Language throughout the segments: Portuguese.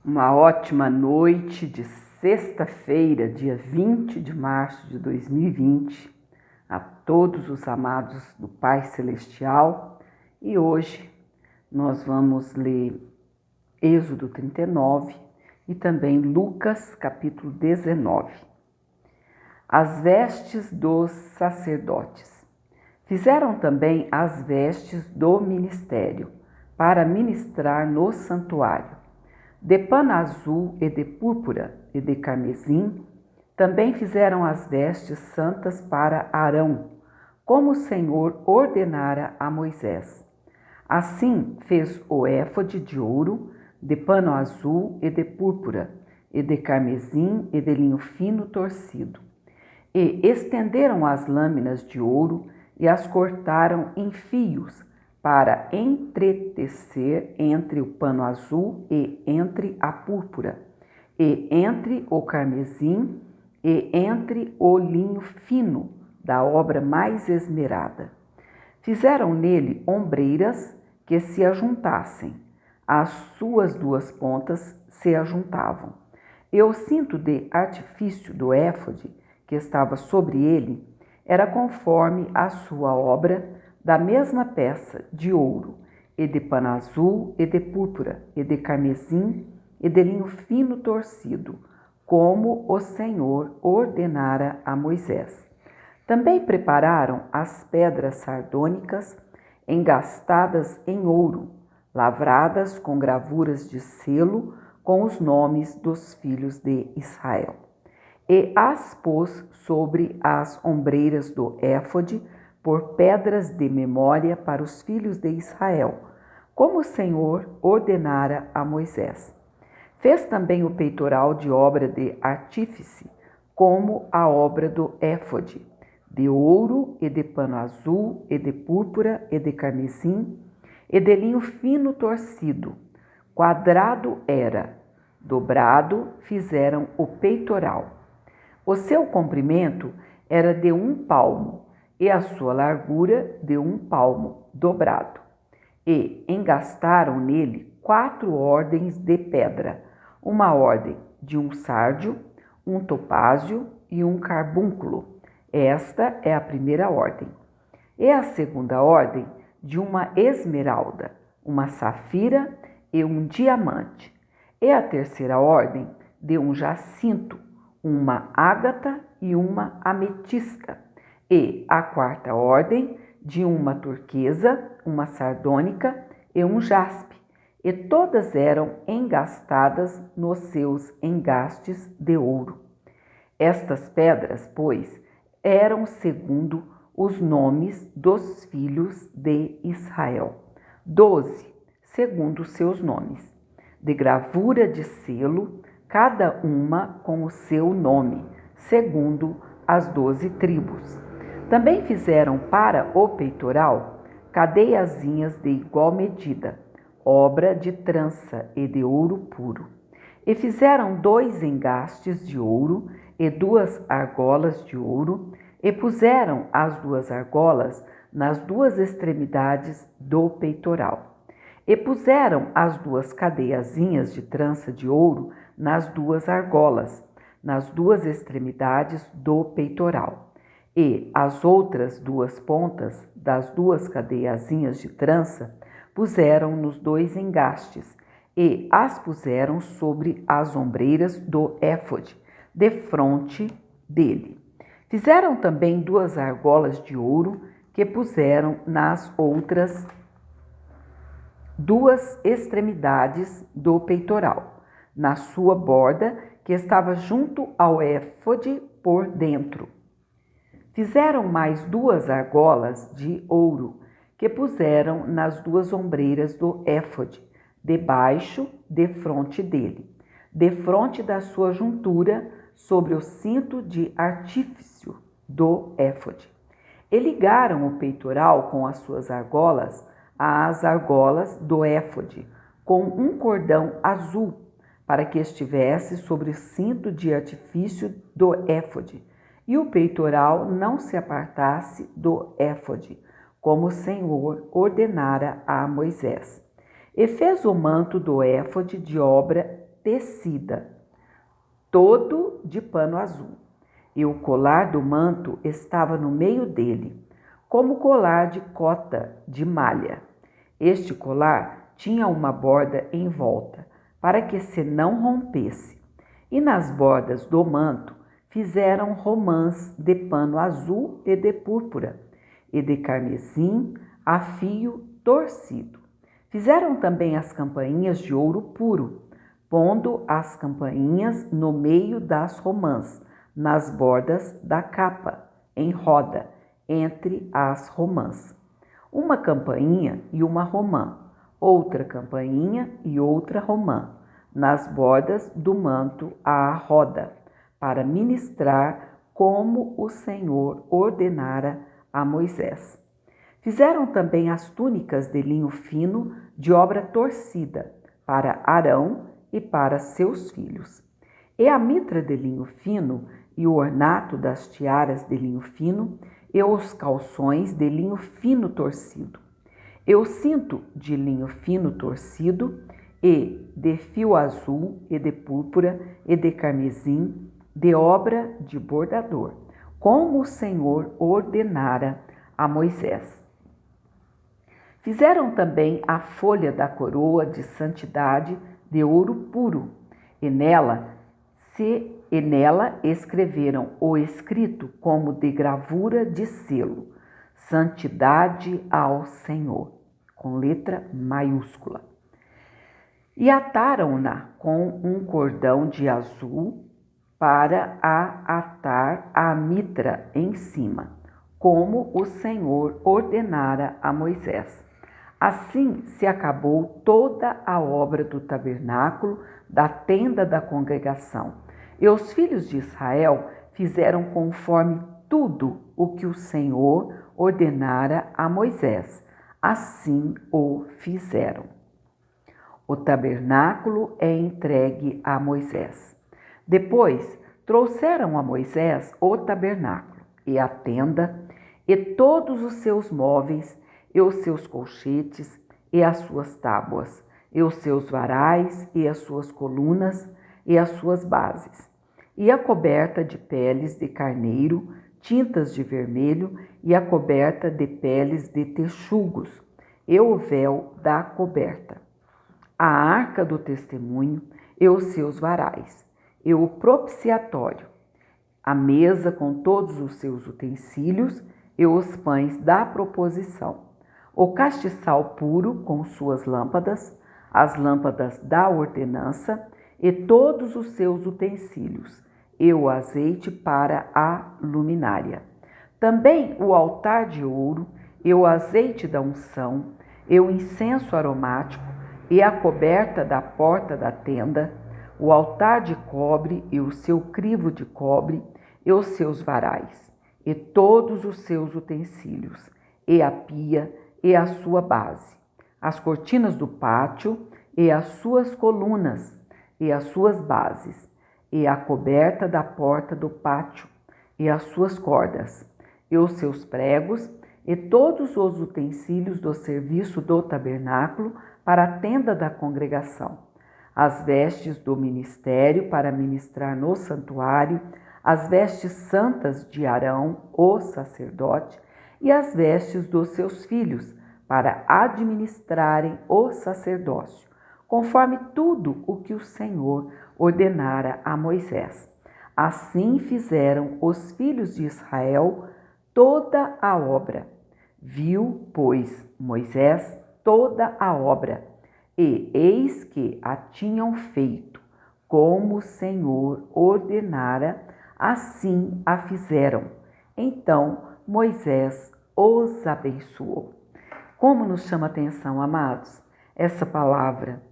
Uma ótima noite de sexta-feira, dia 20 de março de 2020, a todos os amados do Pai Celestial. E hoje nós vamos ler Êxodo 39 e também Lucas capítulo 19. As vestes dos sacerdotes. Fizeram também as vestes do ministério, para ministrar no santuário, de pano azul e de púrpura e de carmesim. Também fizeram as vestes santas para Arão, como o Senhor ordenara a Moisés. Assim fez o éfode de ouro, de pano azul e de púrpura, e de carmesim e de linho fino torcido. E estenderam as lâminas de ouro e as cortaram em fios, para entretecer entre o pano azul e entre a púrpura, e entre o carmesim e entre o linho fino da obra mais esmerada. Fizeram nele ombreiras que se ajuntassem, as suas duas pontas se ajuntavam. E o cinto de artifício do éfode, que estava sobre ele, era conforme a sua obra, da mesma peça de ouro, e de pano azul, e de púrpura, e de carmesim, e de linho fino torcido, como o Senhor ordenara a Moisés. Também prepararam as pedras sardônicas, engastadas em ouro, lavradas com gravuras de selo, com os nomes dos filhos de Israel. E as pôs sobre as ombreiras do éfode, por pedras de memória para os filhos de Israel, como o Senhor ordenara a Moisés. Fez também o peitoral de obra de artífice, como a obra do éfode, de ouro e de pano azul e de púrpura e de carmesim e de linho fino torcido. Quadrado era, dobrado fizeram o peitoral. O seu comprimento era de 1 palmo, e a sua largura de 1 palmo, dobrado. E engastaram nele 4 ordens de pedra, uma ordem de um sárdio, um topázio e um carbúnculo. Esta é a primeira ordem. E a segunda ordem de uma esmeralda, uma safira e um diamante. E a terceira ordem de um jacinto, uma ágata e uma ametista. E a quarta ordem de uma turquesa, uma sardônica e um jaspe, e todas eram engastadas nos seus engastes de ouro. Estas pedras, pois, eram segundo os nomes dos filhos de Israel, 12, segundo os seus nomes, de gravura de selo, cada uma com o seu nome, segundo as 12 tribos. Também fizeram para o peitoral cadeiazinhas de igual medida, obra de trança e de ouro puro. E fizeram 2 engastes de ouro e 2 argolas de ouro, e puseram as 2 argolas nas 2 extremidades do peitoral. E puseram as 2 cadeiazinhas de trança de ouro nas 2 argolas, nas 2 extremidades do peitoral. E as outras 2 pontas das 2 cadeiazinhas de trança puseram nos 2 engastes, e as puseram sobre as ombreiras do éfode, defronte dele. Fizeram também 2 argolas de ouro, que puseram nas outras 2 extremidades do peitoral, na sua borda, que estava junto ao éfode por dentro. Fizeram mais 2 argolas de ouro, que puseram nas 2 ombreiras do éfode, debaixo, defronte dele, defronte da sua juntura, sobre o cinto de artifício do éfode. E ligaram o peitoral com as suas argolas às argolas do éfode, com um cordão azul, para que estivesse sobre o cinto de artifício do éfode, e o peitoral não se apartasse do éfode, como o Senhor ordenara a Moisés. E fez o manto do éfode de obra tecida, todo de pano azul, e o colar do manto estava no meio dele, como colar de cota de malha. Este colar tinha uma borda em volta, para que se não rompesse, e nas bordas do manto fizeram romãs de pano azul e de púrpura, e de carmesim a fio torcido. Fizeram também as campainhas de ouro puro, pondo as campainhas no meio das romãs, nas bordas da capa, em roda, entre as romãs. Uma campainha e uma romã, outra campainha e outra romã, nas bordas do manto à roda, para ministrar como o Senhor ordenara a Moisés. Fizeram também as túnicas de linho fino de obra torcida para Arão e para seus filhos. E a mitra de linho fino e o ornato das tiaras de linho fino e os calções de linho fino torcido. E o cinto de linho fino torcido e de fio azul e de púrpura e de carmesim, de obra de bordador, como o Senhor ordenara a Moisés. Fizeram também a folha da coroa de santidade de ouro puro, e nela escreveram o escrito como de gravura de selo, santidade ao Senhor, com letra maiúscula. E ataram-na com um cordão de azul para a atar a mitra em cima, como o Senhor ordenara a Moisés. Assim se acabou toda a obra do tabernáculo, da tenda da congregação. E os filhos de Israel fizeram conforme tudo o que o Senhor ordenara a Moisés. Assim o fizeram. O tabernáculo é entregue a Moisés. Depois trouxeram a Moisés o tabernáculo e a tenda e todos os seus móveis e os seus colchetes e as suas tábuas e os seus varais e as suas colunas e as suas bases e a coberta de peles de carneiro, tintas de vermelho e a coberta de peles de texugos e o véu da coberta, a arca do testemunho e os seus varais, e o propiciatório, a mesa com todos os seus utensílios e os pães da proposição, o castiçal puro com suas lâmpadas, as lâmpadas da ordenança e todos os seus utensílios, e o azeite para a luminária. Também o altar de ouro e o azeite da unção e o incenso aromático e a coberta da porta da tenda, o altar de cobre e o seu crivo de cobre e os seus varais, e todos os seus utensílios, e a pia e a sua base, as cortinas do pátio e as suas colunas e as suas bases, e a coberta da porta do pátio e as suas cordas, e os seus pregos, e todos os utensílios do serviço do tabernáculo para a tenda da congregação, as vestes do ministério para ministrar no santuário, as vestes santas de Arão, o sacerdote, e as vestes dos seus filhos para administrarem o sacerdócio, conforme tudo o que o Senhor ordenara a Moisés. Assim fizeram os filhos de Israel toda a obra. Viu, pois, Moisés toda a obra, e eis que a tinham feito, como o Senhor ordenara, assim a fizeram. Então Moisés os abençoou. Como nos chama a atenção, amados, essa palavra.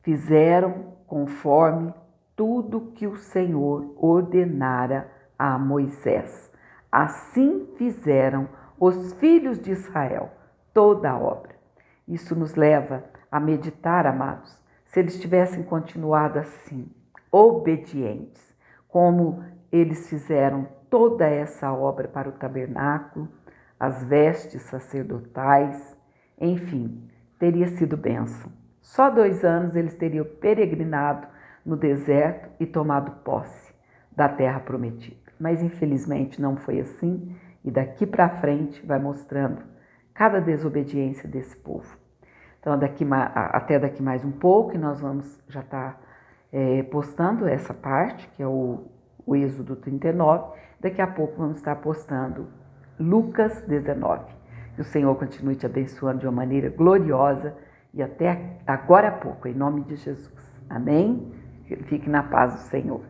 Fizeram conforme tudo que o Senhor ordenara a Moisés. Assim fizeram os filhos de Israel toda a obra. Isso nos leva a meditar, amados, se eles tivessem continuado assim, obedientes, como eles fizeram toda essa obra para o tabernáculo, as vestes sacerdotais, enfim, teria sido bênção. só 2 anos eles teriam peregrinado no deserto e tomado posse da terra prometida. Mas infelizmente não foi assim, e daqui para frente vai mostrando cada desobediência desse povo. Então até daqui mais um pouco, e nós vamos já estar postando essa parte, que é o Êxodo 39, daqui a pouco vamos estar postando Lucas 19. Que o Senhor continue te abençoando de uma maneira gloriosa e até agora há pouco, em nome de Jesus. Amém? Fique na paz do Senhor.